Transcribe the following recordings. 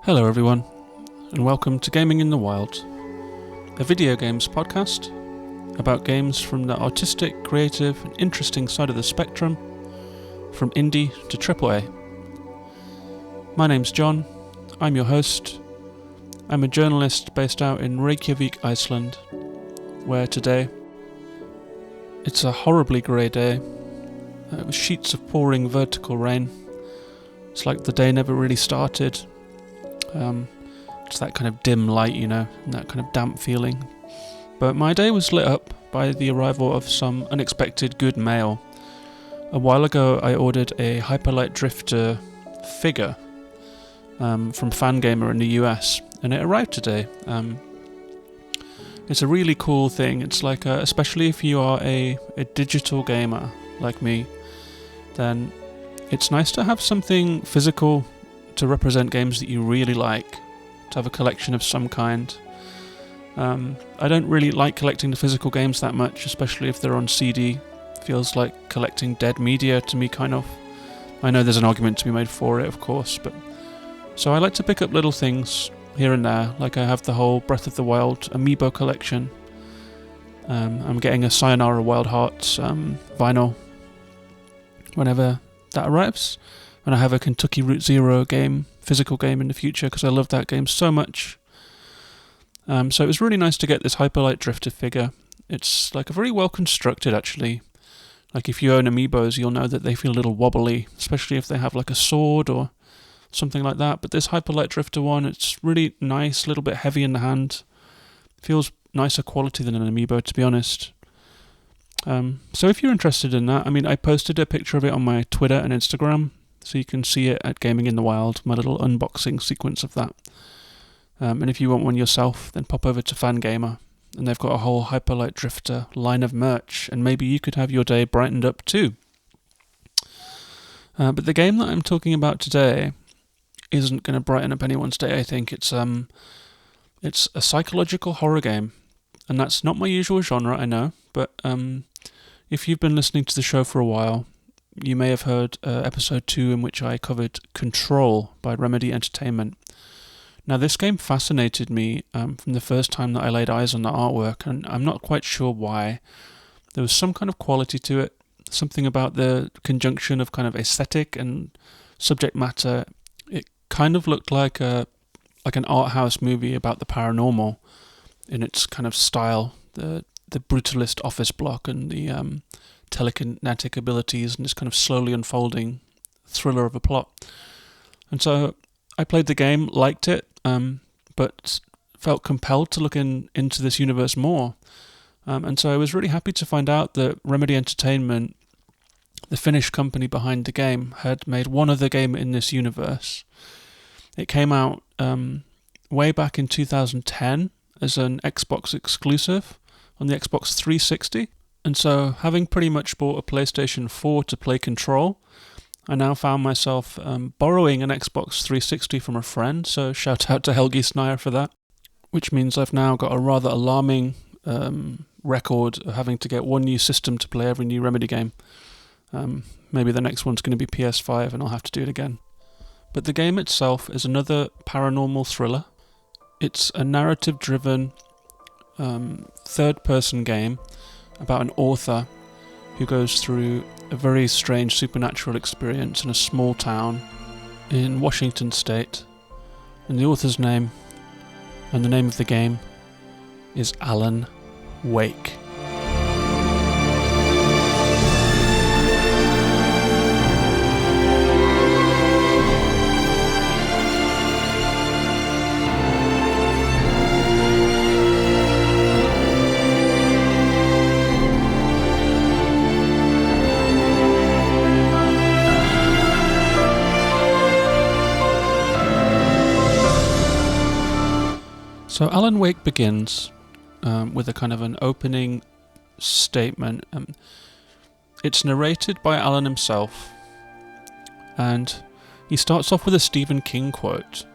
Hello everyone, and welcome to Gaming in the Wild, a video games podcast about games from the artistic, creative and interesting side of the spectrum, from indie to AAA. My name's John, I'm your host. I'm a journalist based out in Reykjavik, Iceland, where today it's a horribly grey day, with sheets of pouring vertical rain. It's like the day never really started. It's that kind of dim light, and that kind of damp feeling. But my day was lit up by the arrival of some unexpected good mail. A while ago I ordered a Hyperlight Drifter figure from Fangamer in the US, and it arrived today. It's a really cool thing. It's like, especially if you are a digital gamer like me, then it's nice to have something physical to represent games that you really like, to have a collection of some kind. I don't really like collecting the physical games that much, especially if they're on CD. Feels like collecting dead media to me, kind of. I know there's an argument to be made for it, of course, but so I like to pick up little things here and there, like I have the whole Breath of the Wild amiibo collection. I'm getting a Sayonara Wild Hearts vinyl whenever that arrives. And I have a Kentucky Route Zero physical game in the future, because I love that game so much. So it was really nice to get this Hyperlight Drifter figure. It's like a very well constructed, actually. Like if you own amiibos, you'll know that they feel a little wobbly, especially if they have like a sword or something like that. But this Hyperlight Drifter one, it's really nice, a little bit heavy in the hand. Feels nicer quality than an amiibo, to be honest. So if you're interested in that, I posted a picture of it on my Twitter and Instagram, so you can see it at Gaming in the Wild, my little unboxing sequence of that. And if you want one yourself, then pop over to Fangamer, and they've got a whole Hyperlight Drifter line of merch, and maybe you could have your day brightened up too. But the game that I'm talking about today isn't going to brighten up anyone's day, I think. It's a psychological horror game, and that's not my usual genre, I know, but if you've been listening to the show for a while, you may have heard episode 2 in which I covered Control by Remedy Entertainment. Now this game fascinated me from the first time that I laid eyes on the artwork, and I'm not quite sure why. There was some kind of quality to it, something about the conjunction of kind of aesthetic and subject matter. It kind of looked like an art house movie about the paranormal in its kind of style, the brutalist office block and the telekinetic abilities and this kind of slowly unfolding thriller of a plot. And so I played the game, liked it, but felt compelled to look into this universe more. And so I was really happy to find out that Remedy Entertainment, the Finnish company behind the game, had made one other game in this universe. It came out way back in 2010 as an Xbox exclusive on the Xbox 360. And so, having pretty much bought a PlayStation 4 to play Control, I now found myself borrowing an Xbox 360 from a friend, so shout out to Helgi Snire for that. Which means I've now got a rather alarming record of having to get one new system to play every new Remedy game. Maybe the next one's going to be PS5 and I'll have to do it again. But the game itself is another paranormal thriller. It's a narrative-driven third-person game about an author who goes through a very strange supernatural experience in a small town in Washington State. And the author's name and the name of the game is Alan Wake. So Alan Wake begins with a kind of an opening statement. It's narrated by Alan himself, and he starts off with a Stephen King quote,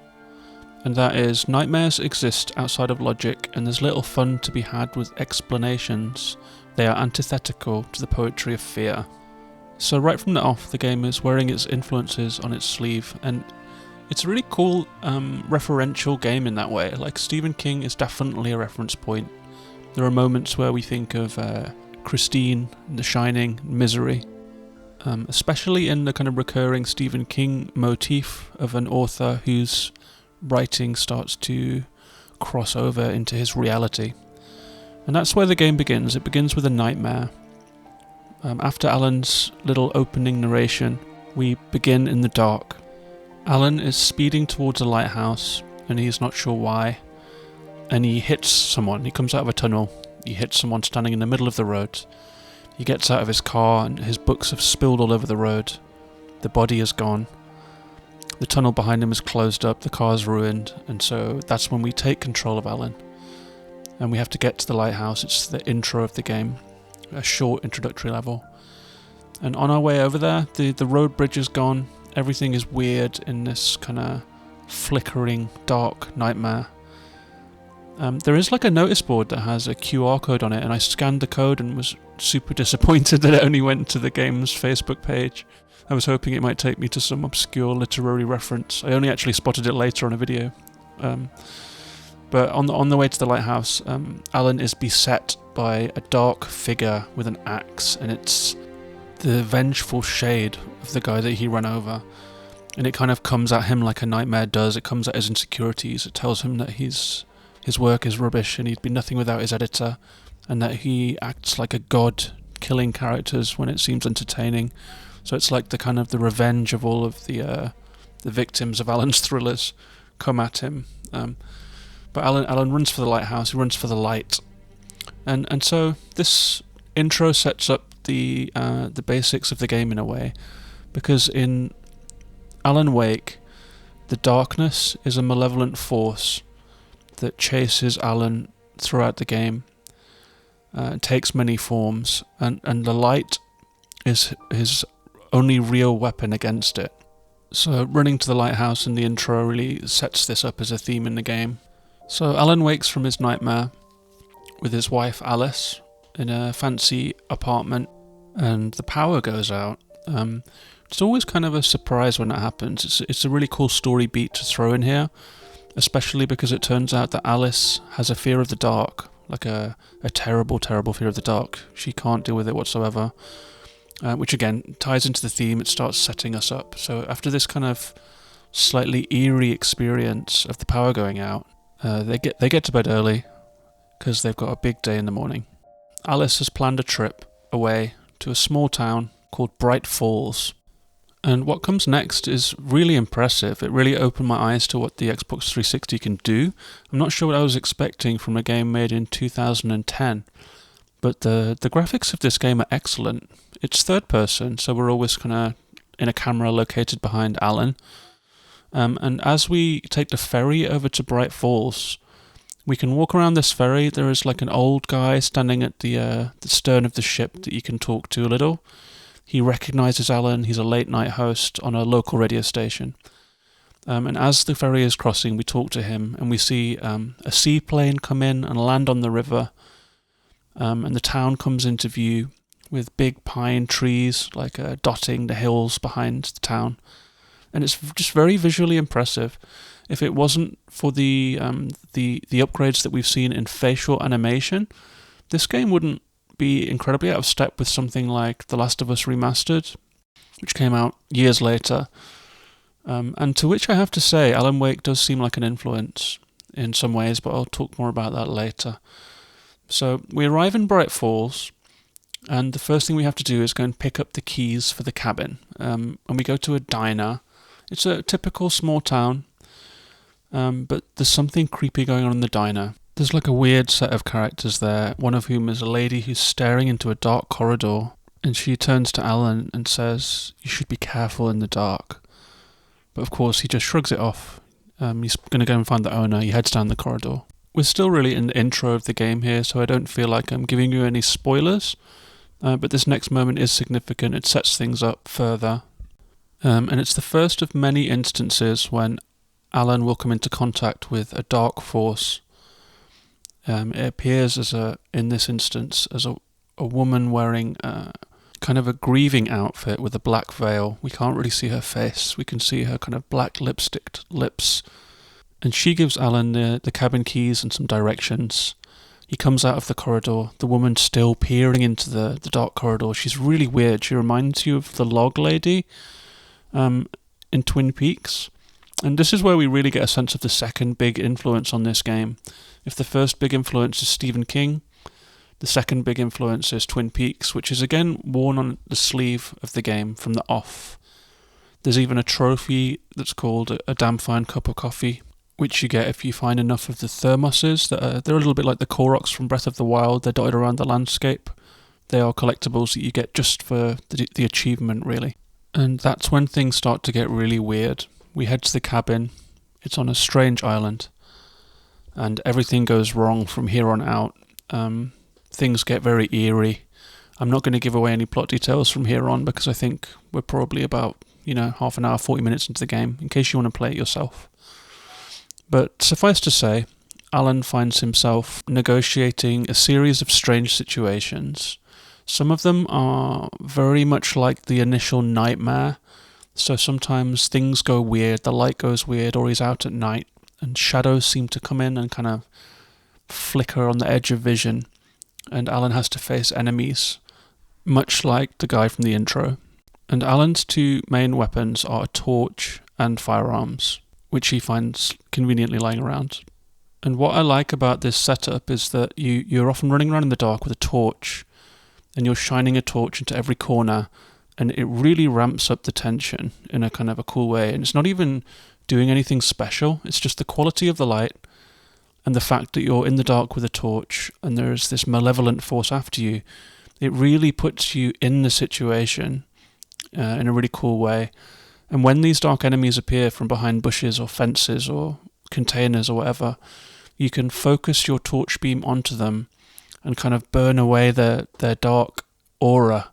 and that is, "Nightmares exist outside of logic, and there's little fun to be had with explanations. They are antithetical to the poetry of fear." So right from the off, the game is wearing its influences on its sleeve, and It's a really cool referential game in that way. Like, Stephen King is definitely a reference point. There are moments where we think of Christine, The Shining, Misery, especially in the kind of recurring Stephen King motif of an author whose writing starts to cross over into his reality. And that's where the game begins. It begins with a nightmare. After Alan's little opening narration, we begin in the dark. Alan is speeding towards a lighthouse, and he's not sure why. And he hits someone. He comes out of a tunnel. He hits someone standing in the middle of the road. He gets out of his car, and his books have spilled all over the road. The body is gone. The tunnel behind him is closed up. The car's ruined. And so that's when we take control of Alan. And we have to get to the lighthouse. It's the intro of the game. A short introductory level. And on our way over there, the road bridge is gone. Everything is weird in this kind of flickering, dark nightmare. There is like a notice board that has a QR code on it, and I scanned the code and was super disappointed that it only went to the game's Facebook page. I was hoping it might take me to some obscure literary reference. I only actually spotted it later on a video. But on the way to the lighthouse, Alan is beset by a dark figure with an axe, and it's the vengeful shade of the guy that he ran over. And it kind of comes at him like a nightmare does. It comes at his insecurities. It tells him that his work is rubbish and he'd be nothing without his editor, and that he acts like a god, killing characters when it seems entertaining. So it's like the revenge of all of the victims of Alan's thrillers come at him. But Alan runs for the lighthouse. He runs for the light. And so this intro sets up the basics of the game in a way, because in Alan Wake, the darkness is a malevolent force that chases Alan throughout the game. It takes many forms, and the light is his only real weapon against it. So running to the lighthouse in the intro really sets this up as a theme in the game. So Alan wakes from his nightmare with his wife Alice in a fancy apartment, and the power goes out. It's always kind of a surprise when that happens. It's a really cool story beat to throw in here, especially because it turns out that Alice has a fear of the dark, like a terrible, terrible fear of the dark. She can't deal with it whatsoever, which again ties into the theme. It starts setting us up. So after this kind of slightly eerie experience of the power going out, they get to bed early because they've got a big day in the morning. Alice has planned a trip away to a small town called Bright Falls. And what comes next is really impressive. It really opened my eyes to what the Xbox 360 can do. I'm not sure what I was expecting from a game made in 2010, but the graphics of this game are excellent. It's third person, so we're always kind of in a camera located behind Alan. And as we take the ferry over to Bright Falls, we can walk around this ferry. There is like an old guy standing at the stern of the ship that you can talk to a little. He recognises Alan. He's a late night host on a local radio station. And as the ferry is crossing, we talk to him, and we see a seaplane come in and land on the river. And the town comes into view with big pine trees like dotting the hills behind the town. And it's just very visually impressive. If it wasn't for the upgrades that we've seen in facial animation, this game wouldn't be incredibly out of step with something like The Last of Us Remastered, which came out years later. And to which I have to say, Alan Wake does seem like an influence in some ways, but I'll talk more about that later. So we arrive in Bright Falls, and the first thing we have to do is go and pick up the keys for the cabin. And we go to a diner. It's a typical small town, but there's something creepy going on in the diner. There's like a weird set of characters there, one of whom is a lady who's staring into a dark corridor, and she turns to Alan and says, "You should be careful in the dark." But of course he just shrugs it off. He's going to go and find the owner. He heads down the corridor. We're still really in the intro of the game here, so I don't feel like I'm giving you any spoilers, but this next moment is significant. It sets things up further. And it's the first of many instances when Alan will come into contact with a dark force. It appears in this instance as a woman wearing kind of a grieving outfit with a black veil. We can't really see her face. We can see her kind of black lipsticked lips. And she gives Alan the cabin keys and some directions. He comes out of the corridor, the woman still peering into the dark corridor. She's really weird. She reminds you of the log lady in Twin Peaks. And this is where we really get a sense of the second big influence on this game. If the first big influence is Stephen King, the second big influence is Twin Peaks, which is again worn on the sleeve of the game from the off. There's even a trophy that's called a damn fine cup of coffee, which you get if you find enough of the thermoses. They're a little bit like the Koroks from Breath of the Wild. They're dotted around the landscape. They are collectibles that you get just for the achievement, really. And that's when things start to get really weird. We head to the cabin. It's on a strange island. And everything goes wrong from here on out. Things get very eerie. I'm not going to give away any plot details from here on because I think we're probably about, half an hour, 40 minutes into the game, in case you want to play it yourself. But suffice to say, Alan finds himself negotiating a series of strange situations. Some of them are very much like the initial nightmare. So sometimes things go weird, the light goes weird, or he's out at night, and shadows seem to come in and kind of flicker on the edge of vision. And Alan has to face enemies, much like the guy from the intro. And Alan's two main weapons are a torch and firearms, which he finds conveniently lying around. And what I like about this setup is that you're often running around in the dark with a torch, and you're shining a torch into every corner, and it really ramps up the tension in a kind of a cool way. And it's not even doing anything special, it's just the quality of the light, and the fact that you're in the dark with a torch and there's this malevolent force after you. It really puts you in the situation in a really cool way. And when these dark enemies appear from behind bushes or fences or containers or whatever, you can focus your torch beam onto them and kind of burn away their dark aura.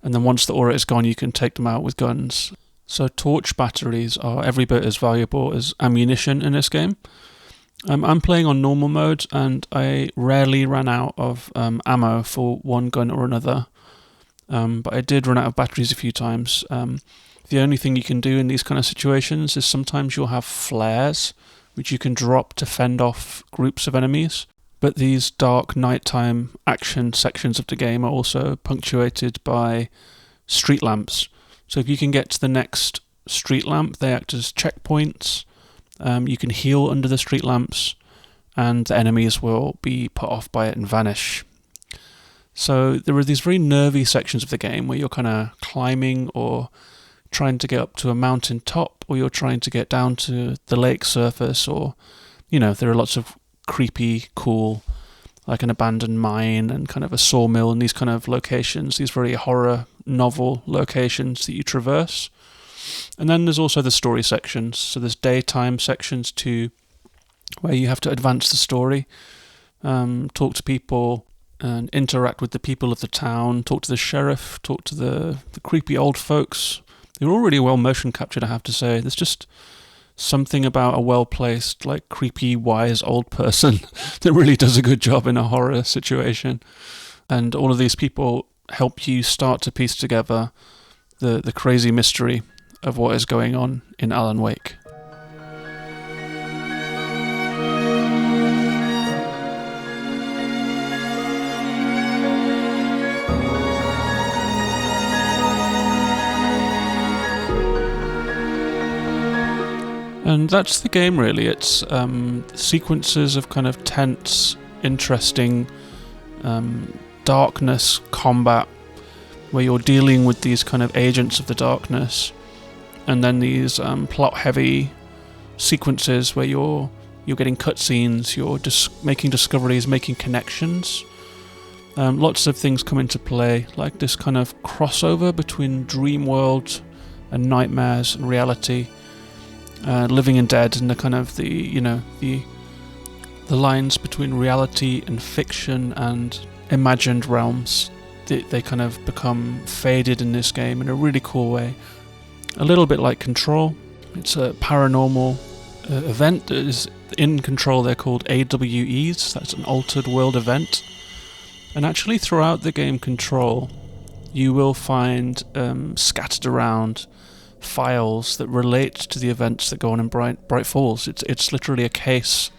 And then once the aura is gone, you can take them out with guns. So torch batteries are every bit as valuable as ammunition in this game. I'm playing on normal mode, and I rarely ran out of ammo for one gun or another. But I did run out of batteries a few times. The only thing you can do in these kind of situations is sometimes you'll have flares, which you can drop to fend off groups of enemies. But these dark nighttime action sections of the game are also punctuated by street lamps. So if you can get to the next street lamp, they act as checkpoints. You can heal under the street lamps, and the enemies will be put off by it and vanish. So there are these very nervy sections of the game where you're kind of climbing or trying to get up to a mountain top, or you're trying to get down to the lake surface, or, there are lots of creepy, cool, like an abandoned mine and kind of a sawmill and these kind of locations, these very horror novel locations that you traverse. And then there's also the story sections. So there's daytime sections too, where you have to advance the story, talk to people and interact with the people of the town, talk to the sheriff, talk to the creepy old folks. They're all really well motion captured, I have to say. There's just something about a well-placed, like creepy, wise old person that really does a good job in a horror situation. And all of these people help you start to piece together the crazy mystery of what is going on in Alan Wake. And that's the game, really. It's sequences of kind of tense, interesting darkness combat, where you're dealing with these kind of agents of the darkness, and then these plot-heavy sequences where you're getting cutscenes, you're just making discoveries, making connections. Lots of things come into play, like this kind of crossover between dream world and nightmares and reality. Living and Dead, and the kind of the lines between reality and fiction and imagined realms, they kind of become faded in this game in a really cool way. A little bit like Control. It's a paranormal event that is in Control. They're called AWEs. That's an altered world event. And actually throughout the game Control, you will find scattered around files that relate to the events that go on in Bright Falls. It's literally a case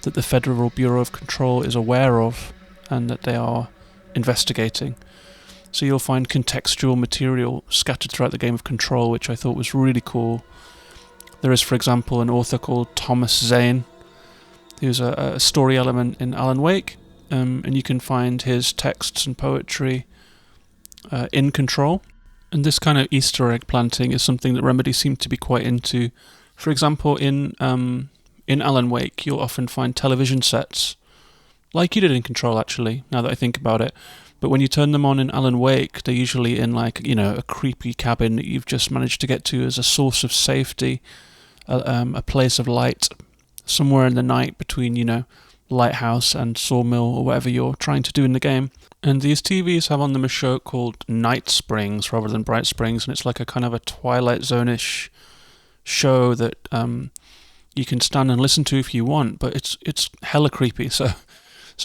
that the Federal Bureau of Control is aware of and that they are investigating. So you'll find contextual material scattered throughout the game of Control, which I thought was really cool. There is, for example, an author called Thomas Zane, who's a story element in Alan Wake, and you can find his texts and poetry in Control. And this kind of Easter egg planting is something that Remedy seem to be quite into. For example, in Alan Wake, you'll often find television sets, like you did in Control, actually, now that I think about it. But when you turn them on in Alan Wake, they're usually in a creepy cabin that you've just managed to get to as a source of safety, a place of light, somewhere in the night between, Lighthouse and Sawmill or whatever you're trying to do in the game. And these TVs have on them a show called Night Springs rather than Bright Springs, and it's like a kind of a Twilight Zone-ish show that you can stand and listen to if you want, but it's hella creepy. So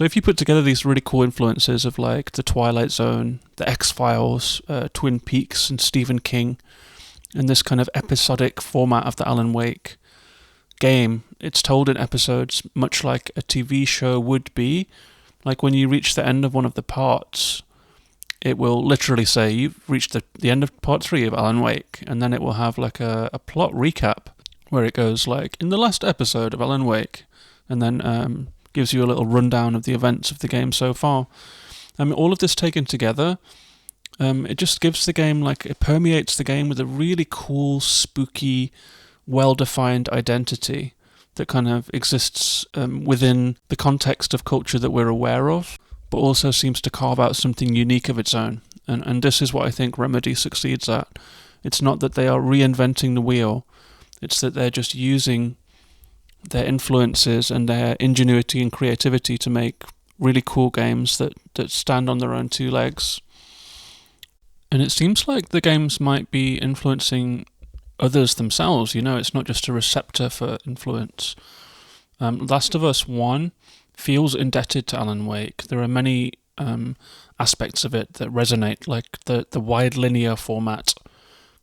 if you put together these really cool influences of like the Twilight Zone, the X-Files, Twin Peaks and Stephen King, and this kind of episodic format of the Alan Wake game, it's told in episodes much like a TV show would be. Like when you reach the end of one of the parts, it will literally say you've reached the end of part 3 of Alan Wake, and then it will have like a plot recap where it goes like, in the last episode of Alan Wake, and then gives you a little rundown of the events of the game so far. All of this taken together, it just gives the game, it permeates the game with a really cool, spooky, well-defined identity that kind of exists within the context of culture that we're aware of, but also seems to carve out something unique of its own. And this is what I think Remedy succeeds at. It's not that they are reinventing the wheel, it's that they're just using their influences and their ingenuity and creativity to make really cool games that stand on their own 2 legs. And it seems like the games might be influencing others themselves, it's not just a receptor for influence. Last of Us 1 feels indebted to Alan Wake. There are many aspects of it that resonate, like the wide linear format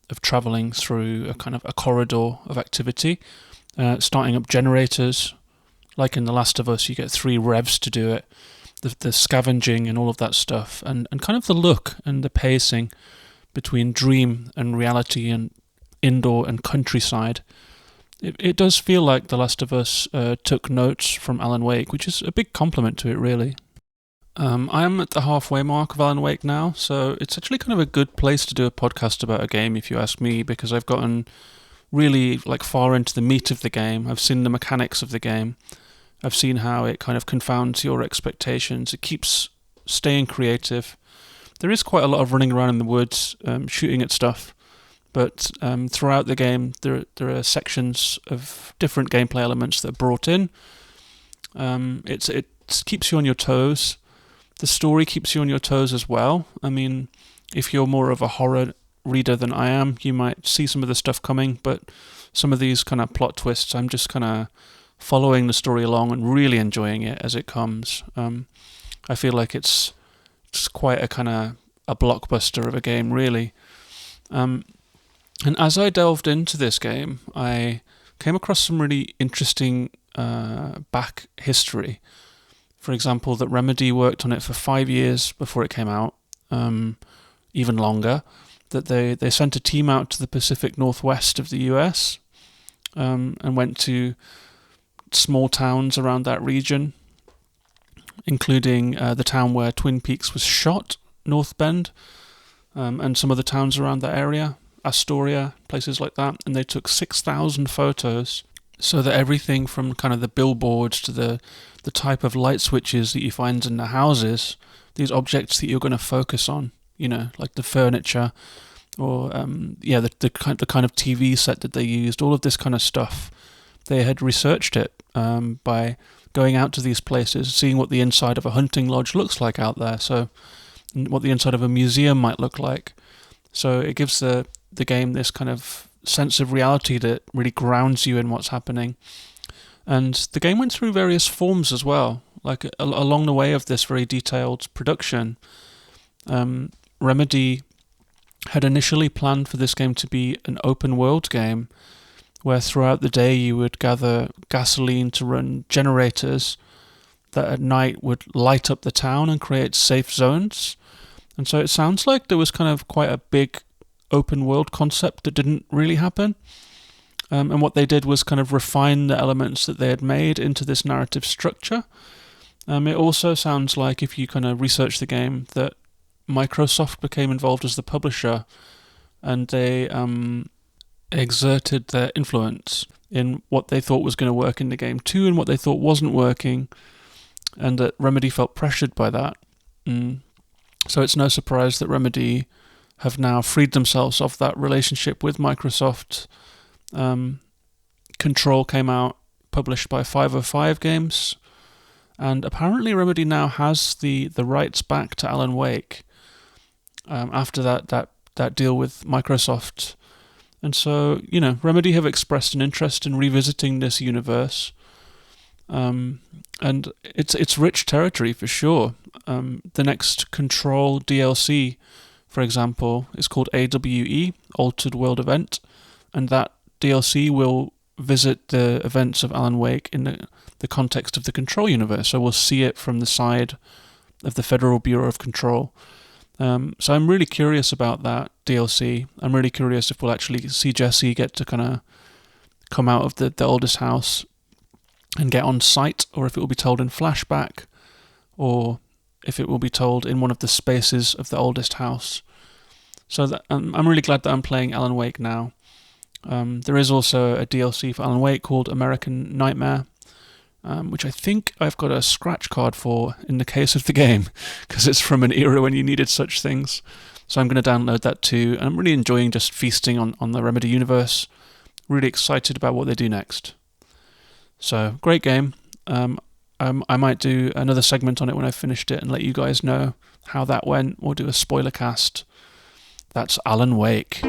of travelling through a kind of a corridor of activity, starting up generators, like in The Last of Us, you get 3 revs to do it, the scavenging and all of that stuff, and kind of the look and the pacing between dream and reality and indoor and countryside. It does feel like The Last of Us took notes from Alan Wake, which is a big compliment to it, really. I am at the halfway mark of Alan Wake now, so it's actually kind of a good place to do a podcast about a game, if you ask me, because I've gotten really far into the meat of the game. I've seen the mechanics of the game. I've seen how it kind of confounds your expectations. It keeps staying creative. There is quite a lot of running around in the woods, shooting at stuff, but throughout the game there are sections of different gameplay elements that are brought in. It keeps you on your toes. The story keeps you on your toes as well. If you're more of a horror reader than I am, you might see some of the stuff coming, but some of these kind of plot twists, I'm just kind of following the story along and really enjoying it as it comes. I feel like it's quite a kind of a blockbuster of a game, really. And as I delved into this game, I came across some really interesting back history. For example, that Remedy worked on it for 5 years before it came out, even longer. That they sent a team out to the Pacific Northwest of the US and went to small towns around that region, including the town where Twin Peaks was shot, North Bend, and some other towns around that area, Astoria, places like that. And they took 6,000 photos, so that everything from kind of the billboards to the type of light switches that you find in the houses, these objects that you're going to focus on, like the furniture, or the kind of TV set that they used, all of this kind of stuff. They had researched it by going out to these places, seeing what the inside of a hunting lodge looks like out there, so what the inside of a museum might look like. So it gives the game this kind of sense of reality that really grounds you in what's happening. And the game went through various forms as well, along the way of this very detailed production. Remedy had initially planned for this game to be an open world game where throughout the day you would gather gasoline to run generators that at night would light up the town and create safe zones. And so it sounds like there was kind of quite a big open world concept that didn't really happen. And what they did was kind of refine the elements that they had made into this narrative structure. It also sounds like, if you kind of research the game, that Microsoft became involved as the publisher, and they exerted their influence in what they thought was going to work in the game too, and what they thought wasn't working, and that Remedy felt pressured by that. So it's no surprise that Remedy have now freed themselves of that relationship with Microsoft. Control came out, published by 505 Games, and apparently Remedy now has the rights back to Alan Wake after that deal with Microsoft. And so, Remedy have expressed an interest in revisiting this universe, and it's rich territory for sure. The next Control DLC, for example, is called AWE, Altered World Event, and that DLC will visit the events of Alan Wake in the context of the Control universe, so we'll see it from the side of the Federal Bureau of Control. So I'm really curious about that DLC. I'm really curious if we'll actually see Jesse get to kind of come out of the oldest house and get on site, or if it will be told in flashback, or if it will be told in one of the spaces of the oldest house. So I'm really glad that I'm playing Alan Wake now. There is also a DLC for Alan Wake called American Nightmare, which I think I've got a scratch card for in the case of the game, because it's from an era when you needed such things. So I'm going to download that too, and I'm really enjoying just feasting on the Remedy universe. Really excited about what they do next. So, great game. I might do another segment on it when I've finished it and let you guys know how that went. We'll do a spoiler cast. That's Alan Wake.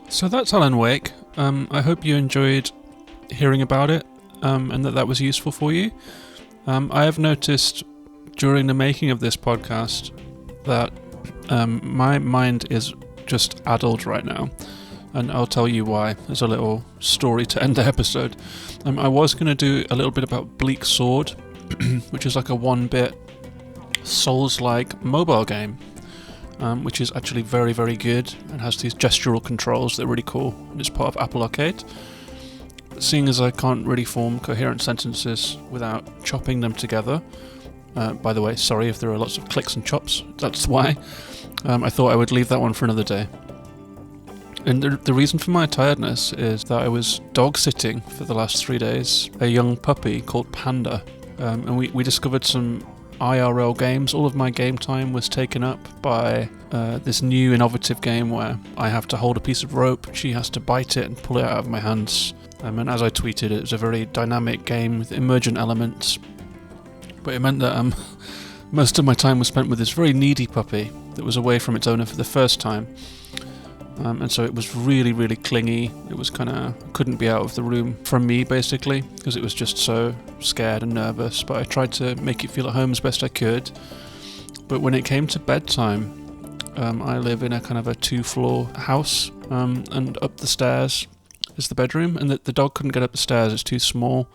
So that's Alan Wake. I hope you enjoyed hearing about it, and that was useful for you. I have noticed during the making of this podcast that my mind is just addled right now, and I'll tell you why. There's a little story to end the episode. I was going to do a little bit about Bleak Sword, which is like a 1-bit Souls-like mobile game, which is actually very, very good and has these gestural controls that are really cool, and it's part of Apple Arcade. But seeing as I can't really form coherent sentences without chopping them together, by the way, sorry if there are lots of clicks and chops, that's why, I thought I would leave that one for another day. And the reason for my tiredness is that I was dog-sitting for the last 3 days a young puppy called Panda, and we discovered some IRL games. All of my game time was taken up by this new innovative game where I have to hold a piece of rope, she has to bite it and pull it out of my hands. And as I tweeted, it was a very dynamic game with emergent elements. But it meant that most of my time was spent with this very needy puppy that was away from its owner for the first time. And so it was really, really clingy. It was couldn't be out of the room from me, basically, because it was just so scared and nervous. But I tried to make it feel at home as best I could. But when it came to bedtime, I live in a kind of a 2-floor house, and up the stairs is the bedroom, and the dog couldn't get up the stairs, it's too small.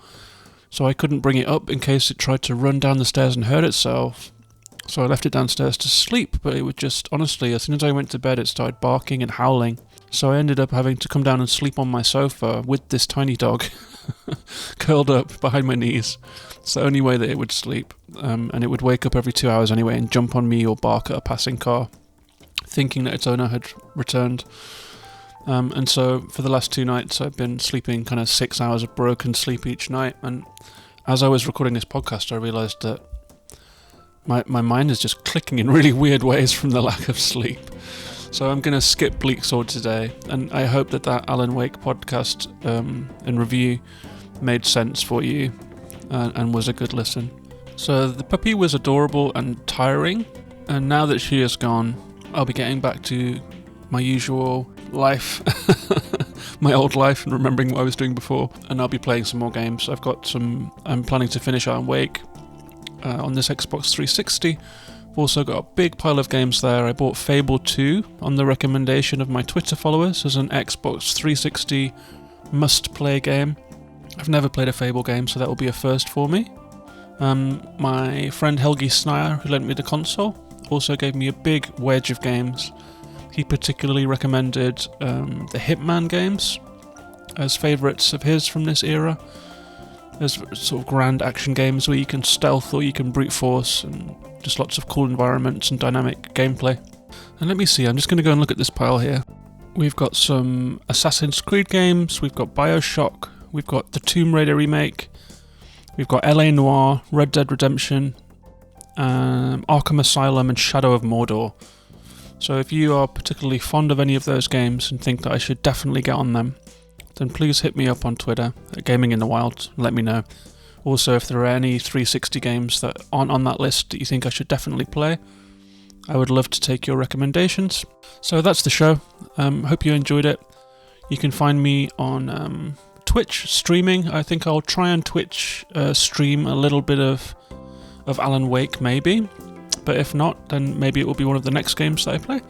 So I couldn't bring it up in case it tried to run down the stairs and hurt itself. So I left it downstairs to sleep, but it would just, honestly, as soon as I went to bed, it started barking and howling. So I ended up having to come down and sleep on my sofa with this tiny dog curled up behind my knees. It's the only way that it would sleep. And it would wake up every 2 hours anyway and jump on me or bark at a passing car, thinking that its owner had returned. And so for the last 2 nights, I've been sleeping kind of 6 hours of broken sleep each night. And as I was recording this podcast, I realised that my mind is just clicking in really weird ways from the lack of sleep. So I'm going to skip Bleak Sword today, and I hope that Alan Wake podcast and review made sense for you and was a good listen. So the puppy was adorable and tiring, and now that she is gone, I'll be getting back to my usual life, my old life and remembering what I was doing before, and I'll be playing some more games. I'm planning to finish Alan Wake on this Xbox 360. I've also got a big pile of games there. I bought Fable 2 on the recommendation of my Twitter followers as an Xbox 360 must-play game. I've never played a Fable game, so that will be a first for me. My friend Helgi Snyer, who lent me the console, also gave me a big wedge of games. He particularly recommended the Hitman games as favourites of his from this era. There's sort of grand action games where you can stealth or you can brute force, and just lots of cool environments and dynamic gameplay. And let me see, I'm just going to go and look at this pile here. We've got some Assassin's Creed games, we've got Bioshock, we've got the Tomb Raider remake, we've got LA Noire, Red Dead Redemption, Arkham Asylum and Shadow of Mordor. So if you are particularly fond of any of those games and think that I should definitely get on them, then please hit me up on Twitter at Gaming in the Wild and let me know. Also, if there are any 360 games that aren't on that list that you think I should definitely play, I would love to take your recommendations. So that's the show. Hope you enjoyed it. You can find me on Twitch streaming. I think I'll try and Twitch stream a little bit of Alan Wake maybe, but if not, then maybe it will be one of the next games that I play.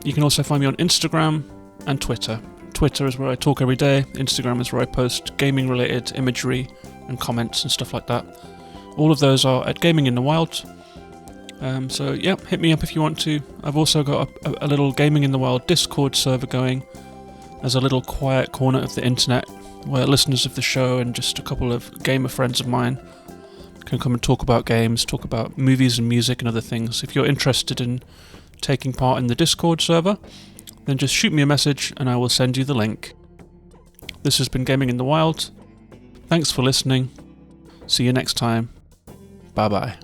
You can also find me on Instagram and Twitter. Twitter is where I talk every day. Instagram is where I post gaming related imagery and comments and stuff like that. All of those are at Gaming in the Wild. So yeah, hit me up if you want to. I've also got a little Gaming in the Wild Discord server going as a little quiet corner of the internet where listeners of the show and just a couple of gamer friends of mine can come and talk about games, talk about movies and music and other things. If you're interested in taking part in the Discord server, then just shoot me a message and I will send you the link. This has been Gaming in the Wild. Thanks for listening. See you next time. Bye bye.